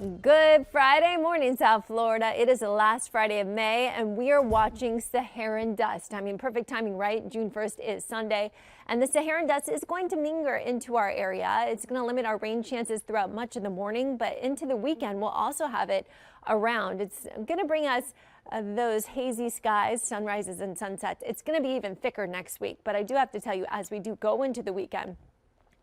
Good Friday morning, South Florida. It is the last Friday of May, and we are watching Saharan dust. I mean, perfect timing, right? June 1st is Sunday, and the Saharan dust is going to linger into our area. It's going to limit our rain chances throughout much of the morning, but into the weekend, we'll also have it around. It's going to bring us those hazy skies, sunrises and sunsets. It's going to be even thicker next week, but I do have to tell you, as we do go into the weekend,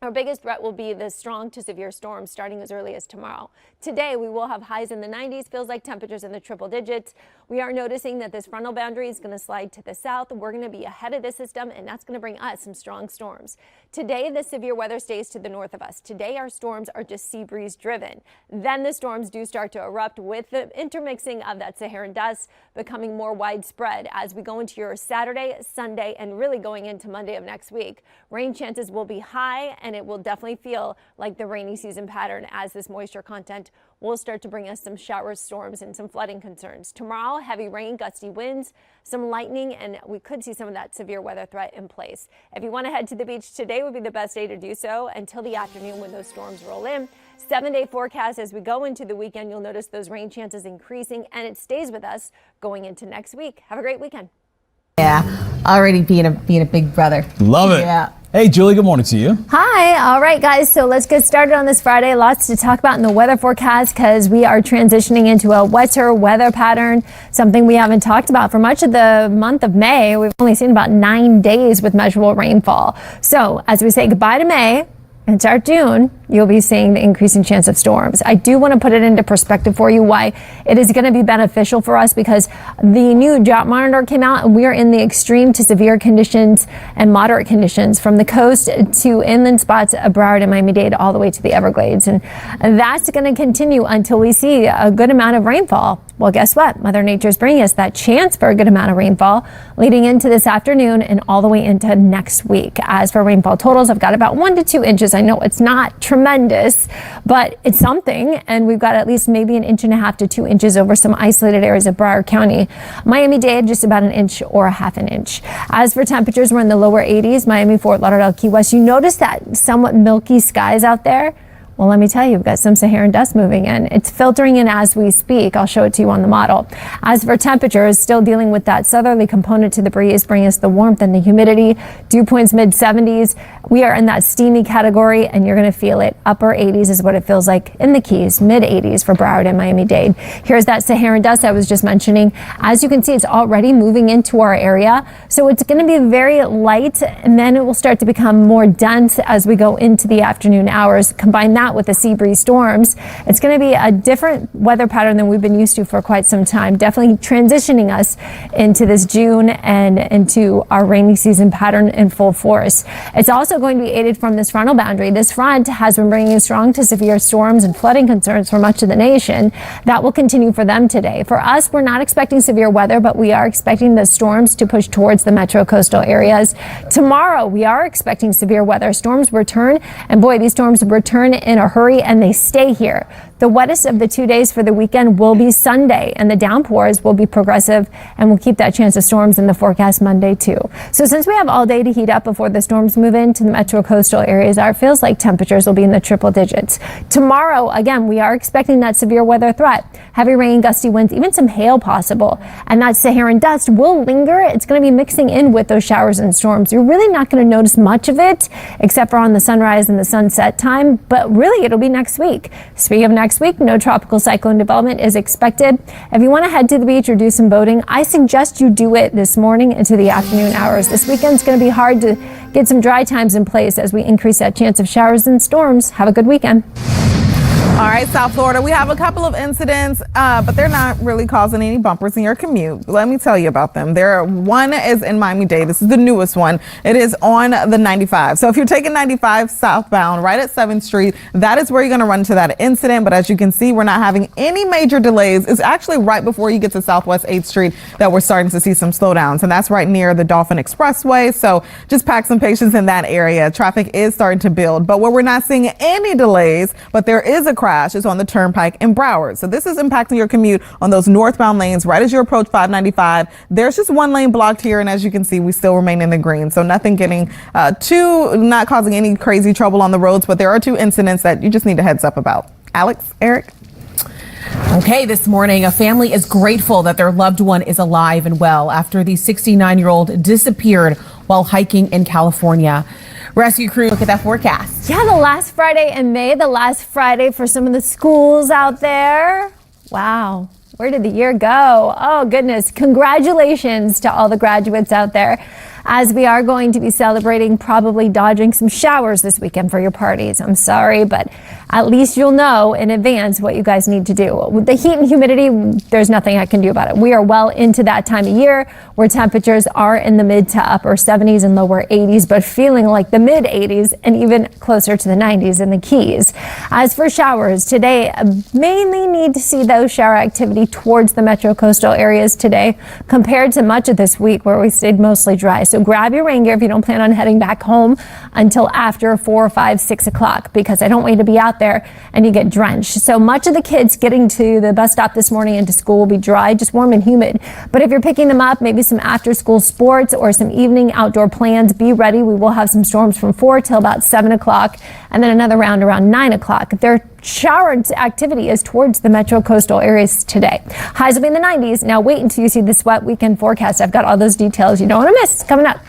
our biggest threat will be the strong to severe storms starting as early as tomorrow. Today, we will have highs in the 90s, feels like temperatures in the triple digits. We are noticing that this frontal boundary is going to slide to the south. We're going to be ahead of the system, and that's going to bring us some strong storms. Today, the severe weather stays to the north of us. Today, our storms are just sea breeze driven. Then the storms do start to erupt with the intermixing of that Saharan dust becoming more widespread as we go into your Saturday, Sunday, and really going into Monday of next week. Rain chances will be high, and it will definitely feel like the rainy season pattern as this moisture content will start to bring us some showers, storms, and some flooding concerns. Tomorrow, heavy rain, gusty winds, some lightning, and we could see some of that severe weather threat in place. If you want to head to the beach, today would be the best day to do so until the afternoon when those storms roll in. 7-day forecast as we go into the weekend, you'll notice those rain chances increasing, and it stays with us going into next week. Have a great weekend. Yeah, already being a big brother. Love it. Yeah. Hey, Julie, good morning to you. Hi. All right, guys. So let's get started on this Friday. Lots to talk about in the weather forecast because we are transitioning into a wetter weather pattern, something we haven't talked about for much of the month of May. We've only seen about 9 days with measurable rainfall. So as we say goodbye to May and start June, you'll be seeing the increasing chance of storms. I do want to put it into perspective for you why it is going to be beneficial for us, because the new drought monitor came out and we are in the extreme to severe conditions and moderate conditions from the coast to inland spots of Broward and Miami-Dade all the way to the Everglades. And that's going to continue until we see a good amount of rainfall. Well, guess what? Mother Nature's bringing us that chance for a good amount of rainfall leading into this afternoon and all the way into next week. As for rainfall totals, I've got about 1 to 2 inches. I know it's not tremendous, but it's something. And we've got at least maybe 1.5 to 2 inches over some isolated areas of Broward County. Miami-Dade, just about 1 inch or a half an inch. As for temperatures, we're in the lower 80s. Miami, Fort Lauderdale, Key West. You notice that somewhat milky skies out there? Well, let me tell you, we've got some Saharan dust moving in. It's filtering in as we speak. I'll show it to you on the model. As for temperatures, still dealing with that southerly component to the breeze, bringing us the warmth and the humidity. Dew points mid-70s. We are in that steamy category, and you're going to feel it. Upper 80s is what it feels like in the Keys. Mid-80s for Broward and Miami-Dade. Here's that Saharan dust I was just mentioning. As you can see, it's already moving into our area. So it's going to be very light, and then it will start to become more dense as we go into the afternoon hours. Combine that with the sea breeze storms, it's going to be a different weather pattern than we've been used to for quite some time. Definitely transitioning us into this June and into our rainy season pattern in full force. It's also going to be aided from this frontal boundary. This front has been bringing strong to severe storms and flooding concerns for much of the nation. That will continue for them today. For us, we're not expecting severe weather, but we are expecting the storms to push towards the metro coastal areas. Tomorrow, we are expecting severe weather. Storms return, and boy, these storms return in a hurry, and they stay here. The wettest of the 2 days for the weekend will be Sunday, and the downpours will be progressive, and we'll keep that chance of storms in the forecast Monday too. So since we have all day to heat up before the storms move into the metro coastal areas, our feels like temperatures will be in the triple digits. Tomorrow, again, we are expecting that severe weather threat. Heavy rain, gusty winds, even some hail possible, and that Saharan dust will linger. It's going to be mixing in with those showers and storms. You're really not going to notice much of it except for on the sunrise and the sunset time, but really it'll be next week. Speaking of next week, no tropical cyclone development is expected. If you want to head to the beach or do some boating, I suggest you do it this morning into the afternoon hours. This weekend's going to be hard to get some dry times in place as we increase that chance of showers and storms. Have a good weekend. All right, South Florida, we have a couple of incidents, but they're not really causing any bumpers in your commute. Let me tell you about them. One is in Miami-Dade. This is the newest one. It is on the 95. So if you're taking 95 southbound right at 7th Street, that is where you're going to run into that incident. But as you can see, we're not having any major delays. It's actually right before you get to Southwest 8th Street that we're starting to see some slowdowns. And that's right near the Dolphin Expressway. So just pack some patience in that area. Traffic is starting to build. But where we're not seeing any delays, but there is a crash is on the Turnpike in Broward. So this is impacting your commute on those northbound lanes right as you approach 595. There's just one lane blocked here, and as you can see, we still remain in the green. So nothing getting not causing any crazy trouble on the roads, but there are 2 incidents that you just need a heads up about. Alex, Eric? Okay, this morning, a family is grateful that their loved one is alive and well after the 69-year-old disappeared while hiking in California. Rescue crew, look at that forecast. Yeah, the last Friday in May, the last Friday for some of the schools out there. Wow. Where did the year go? Oh, goodness. Congratulations to all the graduates out there, as we are going to be celebrating, probably dodging some showers this weekend for your parties. I'm sorry, but at least you'll know in advance what you guys need to do. With the heat and humidity, there's nothing I can do about it. We are well into that time of year where temperatures are in the mid to upper 70s and lower 80s, but feeling like the mid 80s and even closer to the 90s in the Keys. As for showers, today, mainly need to see those shower activity towards the metro coastal areas today compared to much of this week where we stayed mostly dry. So grab your rain gear if you don't plan on heading back home until after 4, 5, 6 o'clock, because I don't want you to be out there and you get drenched. So much of the kids getting to the bus stop this morning and to school will be dry, just warm and humid. But if you're picking them up, maybe some after school sports or some evening outdoor plans, be ready. We will have some storms from 4 till about 7 o'clock and then another round around 9 o'clock. Their shower activity is towards the metro coastal areas today. Highs will be in the 90s. Now wait until you see this wet weekend forecast. I've got all those details you don't want to miss coming up.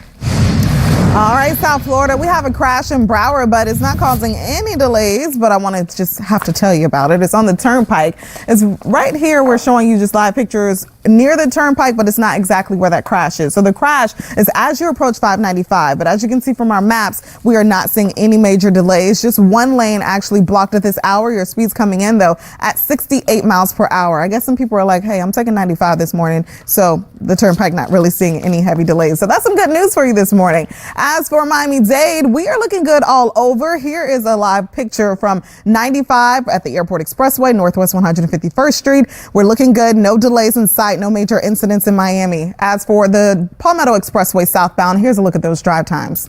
All right, South Florida, we have a crash in Broward, but it's not causing any delays, but I want to just have to tell you about it. It's on the Turnpike. It's right here. We're showing you just live pictures near the Turnpike, but it's not exactly where that crash is. So the crash is as you approach 595, but as you can see from our maps, we are not seeing any major delays. Just one lane actually blocked at this hour. Your speed's coming in, though, at 68 miles per hour. I guess some people are like, hey, I'm taking 95 this morning, so the Turnpike not really seeing any heavy delays. So that's some good news for you this morning. As for Miami-Dade, we are looking good all over. Here is a live picture from 95 at the Airport Expressway, Northwest 151st Street. We're looking good. No delays in sight. No major incidents in Miami. As for the Palmetto Expressway southbound, here's a look at those drive times.